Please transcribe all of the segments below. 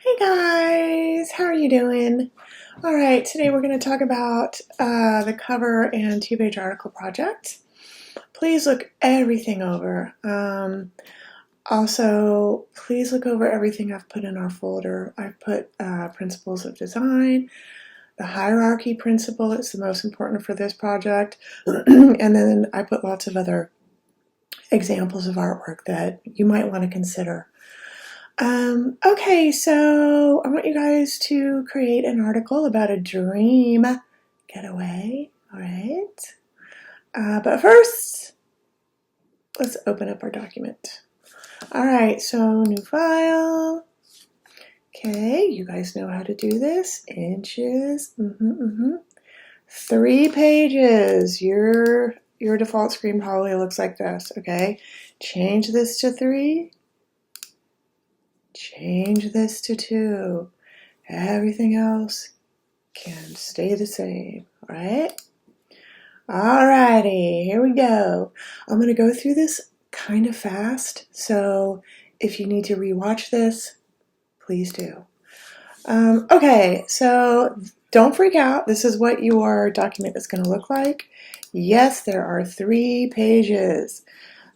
Hey guys, how are you doing? All right, today we're going to talk about the cover and two-page article project. Please look everything over. Also, please look over everything I've put in our folder. I've put principles of design, the hierarchy principle, it's the most important for this project, and then I put lots of other examples of artwork that you might want to consider. Okay, so I want you guys to create an article about a dream getaway, all right? But first, let's open up our document. All right, so new file. Okay, you guys know how to do this. Inches, 3 pages. Your default screen probably looks like this, okay? Change this to 3. Change this to 2. Everything else can stay the same, all right? Alrighty, here we go. I'm going to go through this kind of fast, so if you need to rewatch this, please do. Okay, so don't freak out. This is what your document is going to look like. Yes, there are 3 pages.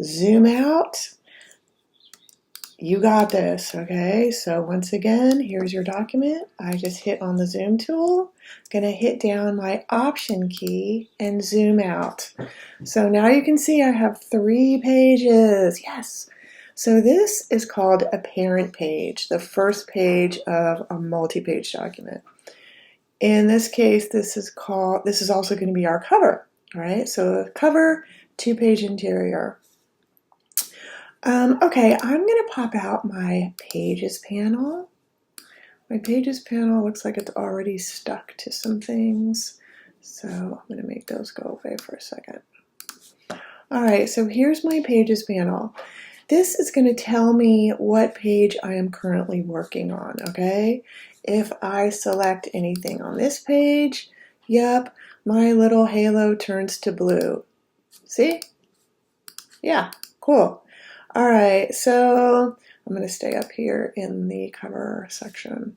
Zoom out. You got this, okay? So once again, here's your document. I just hit on the zoom tool. Gonna hit down my option key and zoom out. So now you can see I have 3 pages. Yes. So this is called a parent page, the first page of a multi-page document. In this case, this is also going to be our cover, all right? So cover, 2-page interior. Okay, I'm going to pop out my Pages panel. My Pages panel looks like it's already stuck to some things, so I'm going to make those go away for a second. All right, so here's my Pages panel. This is going to tell me what page I am currently working on, okay? If I select anything on this page, yep, my little halo turns to blue. See? Yeah, cool. All right, so I'm going to stay up here in the cover section.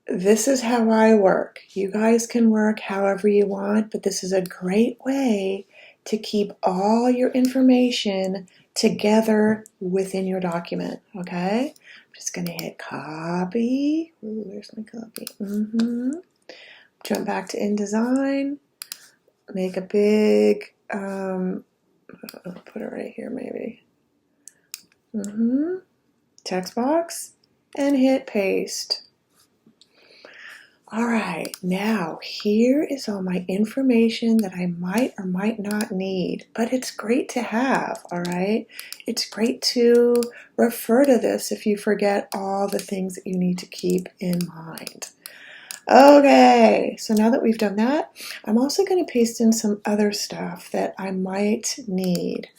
This is how I work. You guys can work however you want, but this is a great way to keep all your information together within your document, okay? I'm just going to hit copy. Ooh, there's my copy. Jump back to InDesign. Make a big... I'll put it right here maybe. Text box and hit paste. All right, now here is all my information that I might or might not need, but it's great to have, all right? It's great to refer to this if you forget all the things that you need to keep in mind. Okay, so now that we've done that, I'm also going to paste in some other stuff that I might need.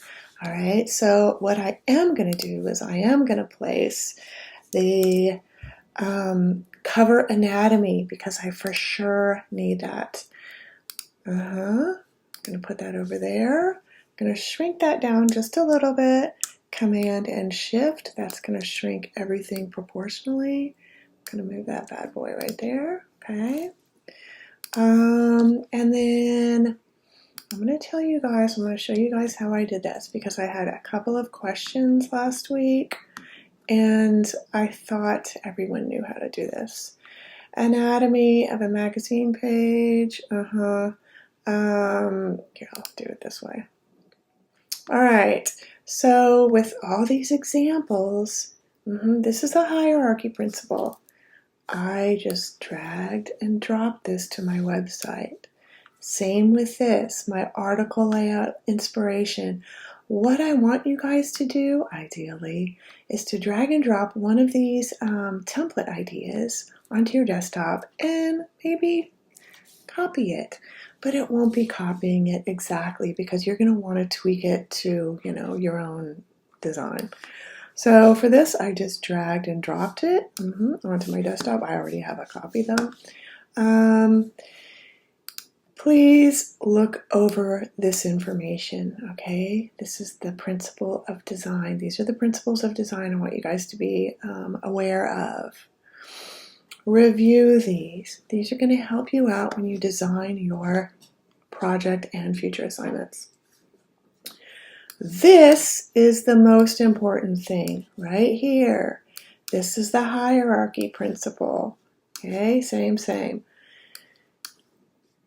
All right, so what I am going to do is I am going to place the cover anatomy because I for sure need that. I'm going to put that over there. I'm going to shrink that down just a little bit. Command and Shift, that's going to shrink everything proportionally. I'm going to move that bad boy right there. Okay. And then I'm going to show you guys how I did this because I had a couple of questions last week and I thought everyone knew how to do this. Anatomy of a magazine page. Here, I'll do it this way. All right. So with all these examples, this is the hierarchy principle. I just dragged and dropped this to my website. Same with this, my article layout inspiration. What I want you guys to do, ideally, is to drag and drop one of these template ideas onto your desktop and maybe copy it. But it won't be copying it exactly because you're going to want to tweak it to, your own design. So for this, I just dragged and dropped it onto my desktop. I already have a copy though. Please look over this information, okay? This is the principle of design. These are the principles of design I want you guys to be aware of. Review these. These are going to help you out when you design your project and future assignments. This is the most important thing right here. This is the hierarchy principle. Okay, same.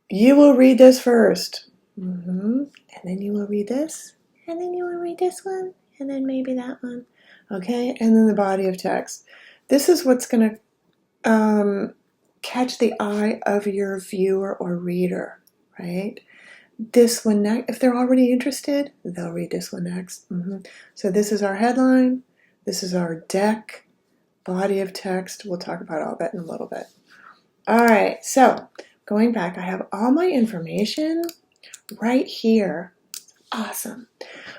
You will read this first. And then you will read this. And then you will read this one. And then maybe that one. Okay, and then the body of text. This is what's going to catch the eye of your viewer or reader, right? This one next, if they're already interested, they'll read this one next. So this is our headline. This is our deck, body of text. We'll talk about all that in a little bit. All right, so going back, I have all my information right here. Awesome.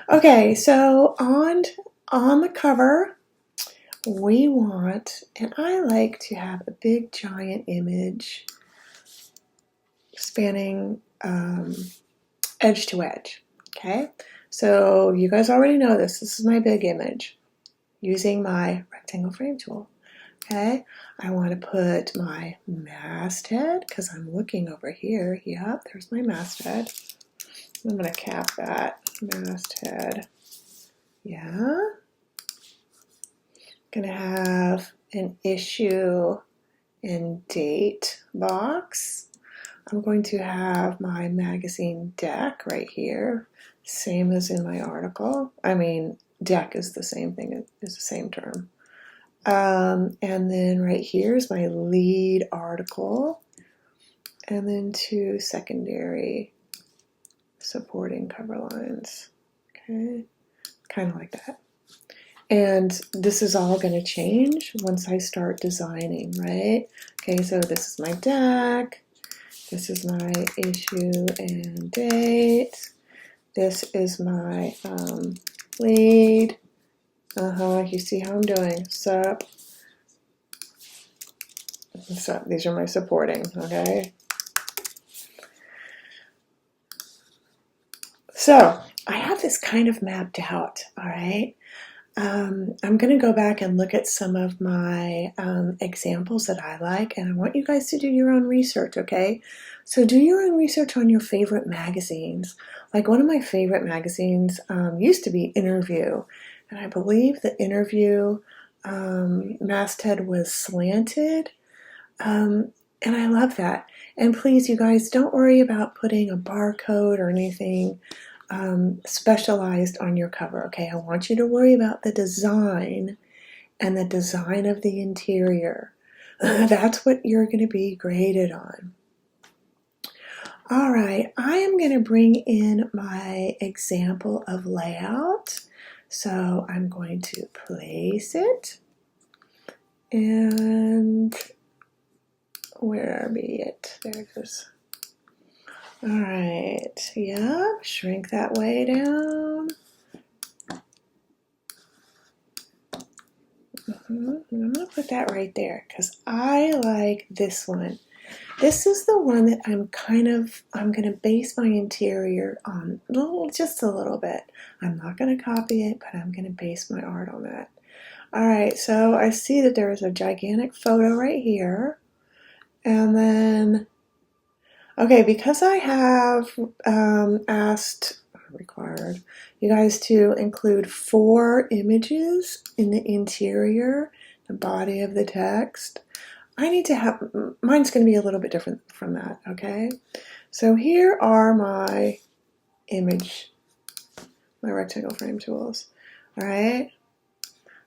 Okay, so on the cover, we want, and I like to have a big giant image spanning edge to edge. Okay, so you guys already know this. This is my big image using my rectangle frame tool. Okay, I want to put my masthead because I'm looking over here. Yep, there's my masthead. I'm going to cap that masthead. Yeah. Going to have an issue and date box. I'm going to have my magazine deck right here, same as in my article. I mean, deck is the same thing, it's the same term. And then right here is my lead article, and then 2 secondary supporting cover lines. Okay, kind of like that. And this is all going to change once I start designing, right? Okay, so this is my deck. This is my issue and date. This is my lead. You see how I'm doing. Sup. These are my supporting, okay? So I have this kind of mapped out, all right? I'm going to go back and look at some of my examples that I like, and I want you guys to do your own research, okay? So do your own research on your favorite magazines. Like one of my favorite magazines used to be Interview, and I believe the Interview masthead was slanted, and I love that. And please, you guys, don't worry about putting a barcode or anything specialized on your cover, okay? I want you to worry about the design and the design of the interior. That's what you're going to be graded on. All right, I am going to bring in my example of layout. So I'm going to place it, and where be it? There it goes. All right, yep, shrink that way down. I'm going to put that right there because I like this one. This is the one that I'm going to base my interior on just a little bit. I'm not going to copy it, but I'm going to base my art on that. All right, so I see that there is a gigantic photo right here. And then, okay, because I have required you guys to include 4 images in the interior, the body of the text, I need to have, mine's going to be a little bit different from that, okay? So here are my rectangle frame tools, all right?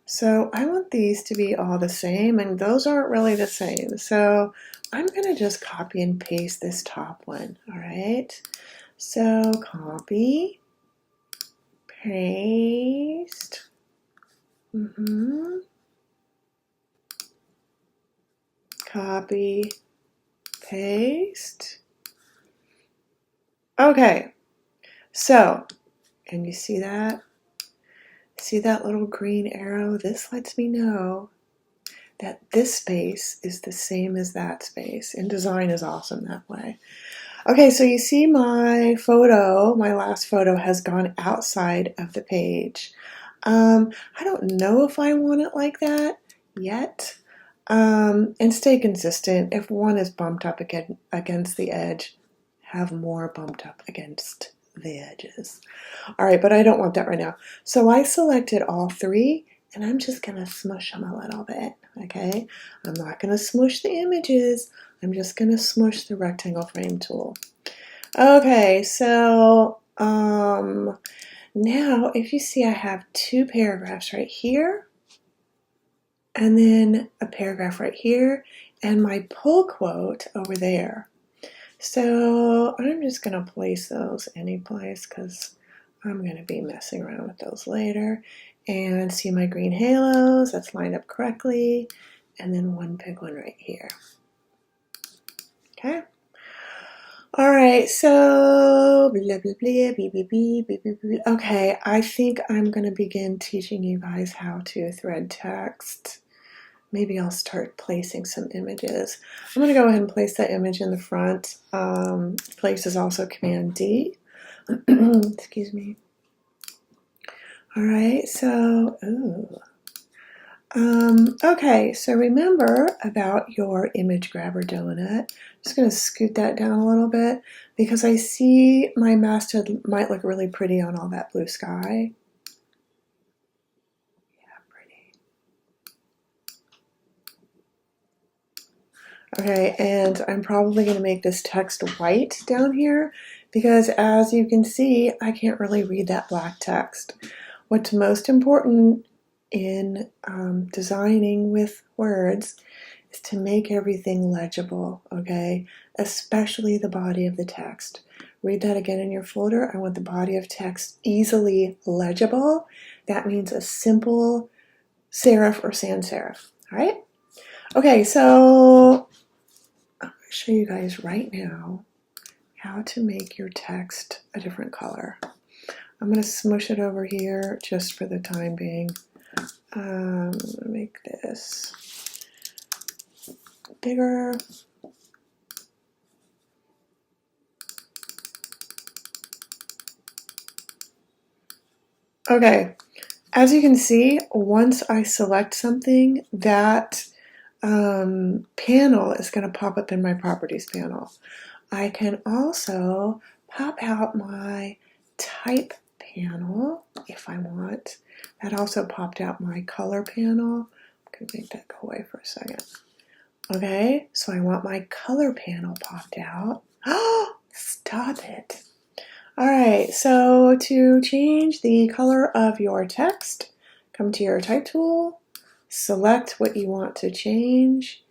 So I want these to be all the same, and those aren't really the same. So I'm going to just copy and paste this top one, all right? So copy, paste, copy, paste. Okay, so, and you see that? See that little green arrow? This lets me know that this space is the same as that space, and design is awesome that way. Okay, so you see my photo, my last photo has gone outside of the page. I don't know if I want it like that yet. And stay consistent. If one is bumped up against the edge, have more bumped up against the edges. All right, but I don't want that right now. So I selected all three, and I'm just gonna smush them a little bit, okay? I'm not gonna smush the images. I'm just gonna smush the rectangle frame tool. Okay, so now if you see I have two paragraphs right here, and then a paragraph right here, and my pull quote over there. So I'm just going to place those any place because I'm going to be messing around with those later. And see my green halos, that's lined up correctly. And then one big one right here. Okay. All right, so blah, blah, blah, blah, blah, blah, blah, blah. Okay, I think I'm going to begin teaching you guys how to thread text. Maybe I'll start placing some images. I'm going to go ahead and place that image in the front. Place is also Command D. Excuse me. All right, so, okay, so remember about your image grabber donut. I'm just going to scoot that down a little bit because I see my masthead might look really pretty on all that blue sky. Okay, and I'm probably going to make this text white down here because as you can see, I can't really read that black text. What's most important in designing with words is to make everything legible, okay? Especially the body of the text. Read that again in your folder. I want the body of text easily legible. That means a simple serif or sans serif, all right? Okay, so I'm going to show you guys right now how to make your text a different color. I'm going to smush it over here just for the time being. I'm going to make this bigger. Okay, as you can see, once I select something, that panel is going to pop up in my properties panel. I can also pop out my type panel if I want. That also popped out my color panel. I'm going to make that go away for a second. Okay, so I want my color panel popped out. Oh, stop it. All right, so to change the color of your text, come to your type tool, select what you want to change,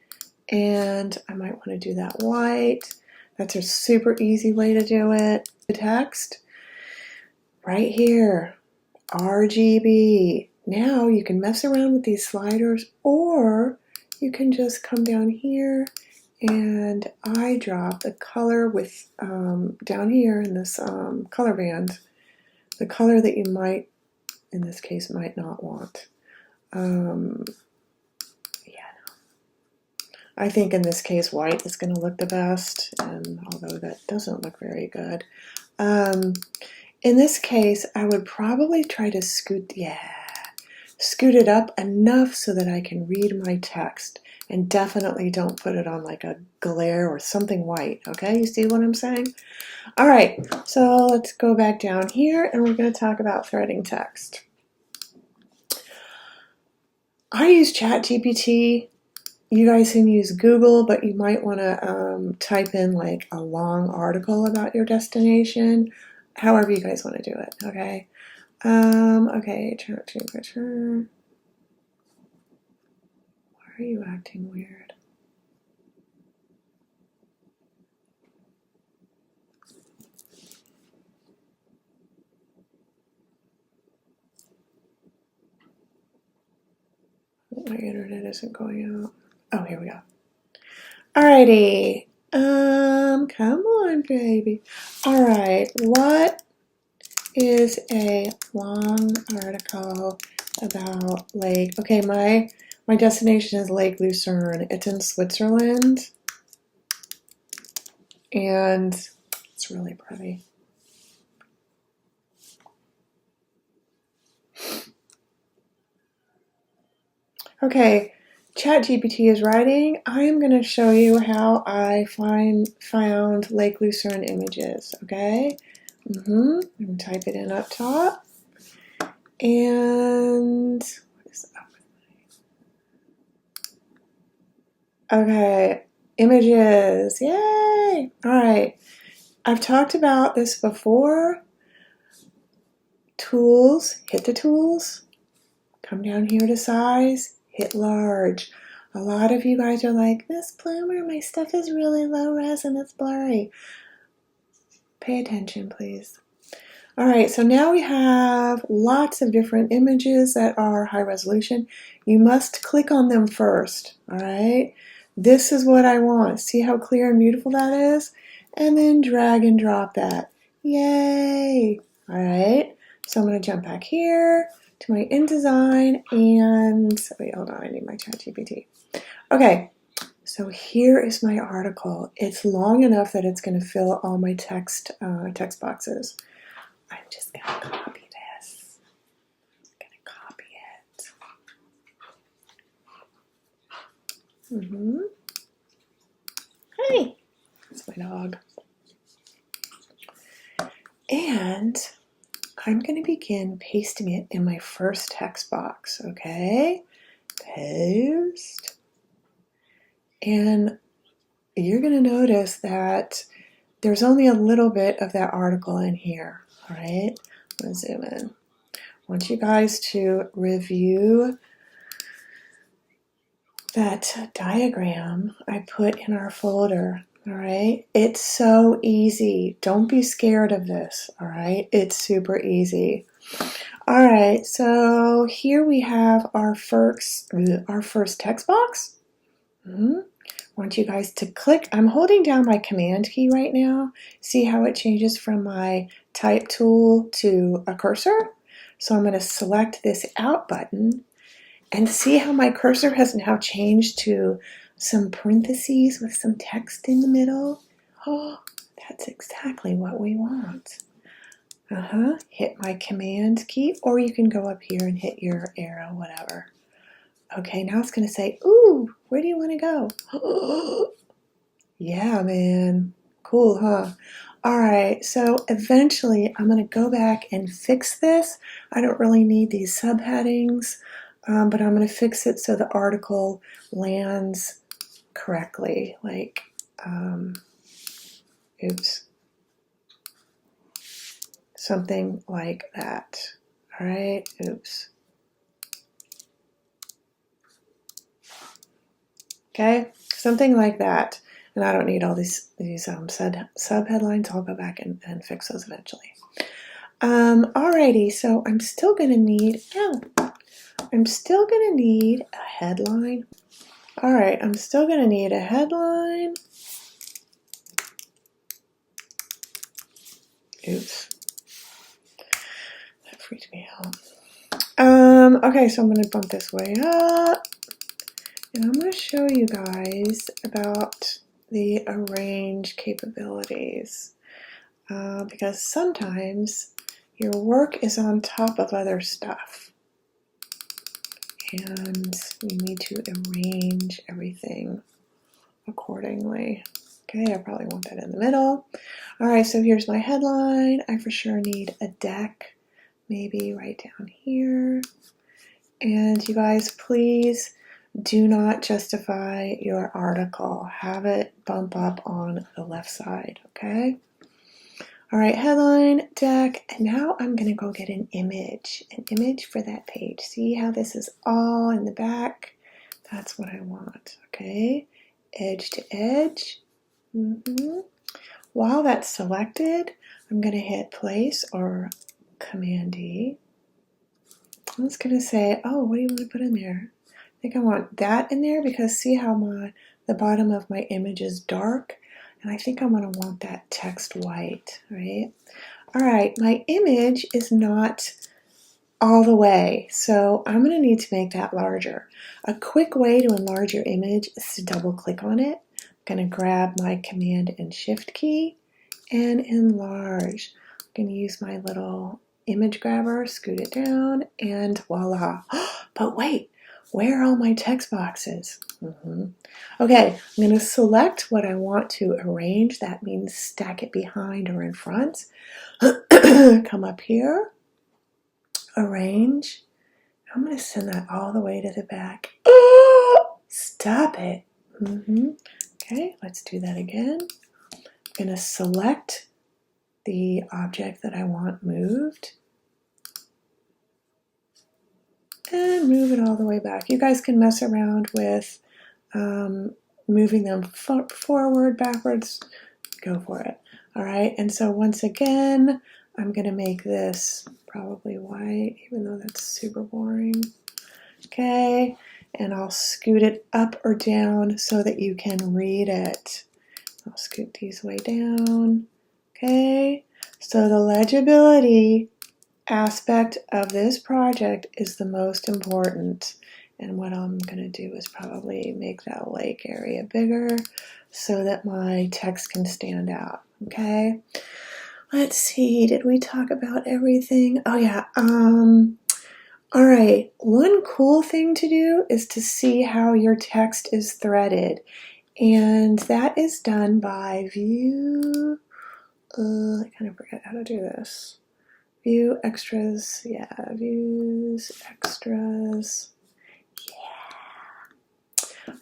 and I might want to do that white. That's a super easy way to do it. The text right here, RGB. Now you can mess around with these sliders, or you can just come down here and eyedrop the color with down here in this color band, the color that you might, in this case, might not want. I think in this case white is going to look the best, and although that doesn't look very good. In this case, I would probably try to scoot it up enough so that I can read my text, and definitely don't put it on like a glare or something white, okay? You see what I'm saying? All right, so let's go back down here, and we're going to talk about threading text. I use ChatGPT. You guys can use Google, but you might want to type in like a long article about your destination, however you guys want to do it, okay? Okay, turn temperature. Why are you acting weird? My internet isn't going out. Oh, here we go. Alrighty. Come on, baby. Alright, what is a long article about Lake? Okay, my destination is Lake Lucerne. It's in Switzerland. And It's really pretty. Okay, ChatGPT is writing. I am going to show you how I found Lake Lucerne images, okay? I'm going to type it in up top. And what is up? Okay, images, yay! All right, I've talked about this before. Tools, hit the tools. Come down here to size, hit large. A lot of you guys are like, Miss Bloomer, my stuff is really low res and it's blurry. Pay attention, please. All right, so now we have lots of different images that are high resolution. You must click on them first, all right? This is what I want. See how clear and beautiful that is? And then drag and drop that. Yay! All right, so I'm gonna jump back here to my InDesign and, wait, hold on, I need my ChatGPT. Okay, so here is my article. It's long enough that it's gonna fill all my text boxes. I'm just going to copy this. I'm going to copy it. Hey, that's my dog. And I'm going to begin pasting it in my first text box, okay? Paste. And you're going to notice that there's only a little bit of that article in here, all right? I'm going to zoom in. I want you guys to review that diagram I put in our folder, all right? It's so easy. Don't be scared of this, all right? It's super easy. All right, so here we have our first text box. I want you guys to click. I'm holding down my command key right now. See how it changes from my type tool to a cursor? So I'm going to select this out button and see how my cursor has now changed to some parentheses with some text in the middle. Oh, that's exactly what we want. Hit my command key, or you can go up here and hit your arrow, whatever. Okay, now it's going to say, ooh, where do you want to go? Yeah, man. Cool, huh? All right, so eventually I'm going to go back and fix this. I don't really need these subheadings, but I'm going to fix it so the article lands correctly. Like, oops. Something like that. All right, oops. Okay, something like that. And I don't need all these sub-headlines. I'll go back and fix those eventually. Alrighty, so I'm still going to need, a headline. All right, I'm still going to need a headline. Oops. That freaked me out. Okay, so I'm going to bump this way up. And I'm going to show you guys about the arrange capabilities. Because sometimes your work is on top of other stuff. And you need to arrange everything accordingly. Okay, I probably want that in the middle. All right, so here's my headline. I for sure need a deck, maybe right down here. And you guys, please do not justify your article. Have it bump up on the left side, okay? All right, headline, deck, and now I'm going to go get an image for that page. See how this is all in the back? That's what I want, okay? Edge to edge. While that's selected, I'm going to hit place or Command D. I'm just going to say, oh, what do you want to put in there? I think I want that in there because see how the bottom of my image is dark? And I think I'm going to want that text white, right? All right, my image is not all the way, so I'm going to need to make that larger. A quick way to enlarge your image is to double click on it. I'm going to grab my Command and Shift key and enlarge. I'm going to use my little image grabber, scoot it down, and voila. But wait, where are all my text boxes? Okay, I'm going to select what I want to arrange. That means stack it behind or in front. Come up here, arrange. I'm going to send that all the way to the back. Oh, stop it. Okay, let's do that again. I'm going to select the object that I want moved and move it all the way back. You guys can mess around with moving them forward, backwards, go for it. All right, and so once again, I'm going to make this probably white, even though that's super boring. Okay, and I'll scoot it up or down so that you can read it. I'll scoot these way down. Okay, so the legibility aspect of this project is the most important. And what I'm going to do is probably make that lake area bigger so that my text can stand out. Okay, let's see, did we talk about everything? Oh yeah, all right, one cool thing to do is to see how your text is threaded. And that is done by view, I kind of forget how to do this. View extras, yeah, views, extras.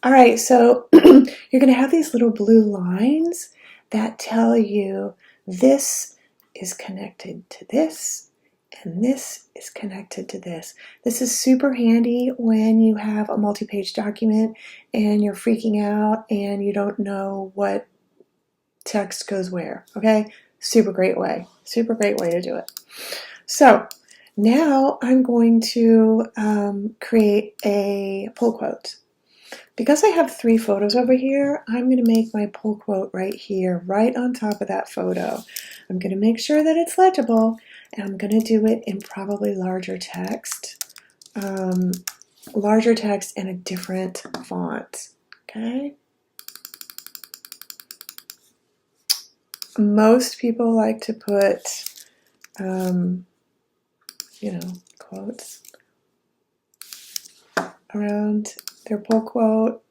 All right, so you're going to have these little blue lines that tell you this is connected to this, and this is connected to this. This is super handy when you have a multi-page document and you're freaking out and you don't know what text goes where, okay? Super great way to do it. So now I'm going to create a pull quote. Because I have 3 photos over here, I'm going to make my pull quote right here, right on top of that photo. I'm going to make sure that it's legible, and I'm going to do it in probably larger text and a different font, okay? Most people like to put, quotes around their pull quote.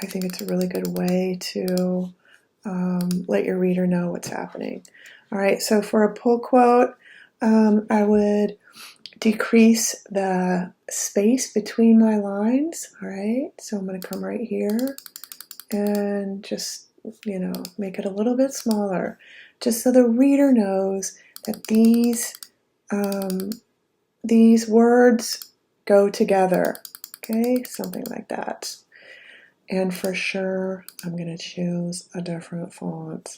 I think it's a really good way to let your reader know what's happening. All right, so for a pull quote, I would decrease the space between my lines. All right, so I'm going to come right here and just, make it a little bit smaller, just so the reader knows that these words go together. Okay, something like that. And for sure, I'm going to choose a different font.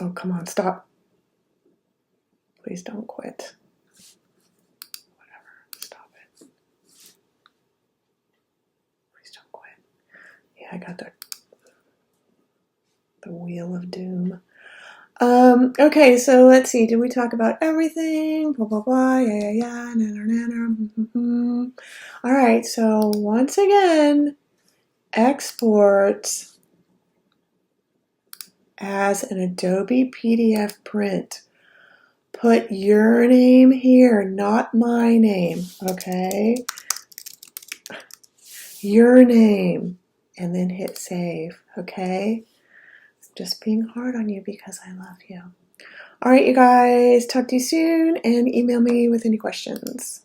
Oh, come on, stop. Please don't quit. Whatever, stop it. Please don't quit. Yeah, I got the wheel of doom. Okay, so let's see. Did we talk about everything? Blah, blah, blah. Yeah. Nanner. All right, so once again, export as an Adobe PDF print. Put your name here, not my name, okay? Your name, and then hit save, okay? Just being hard on you because I love you. All right, you guys, talk to you soon, and email me with any questions.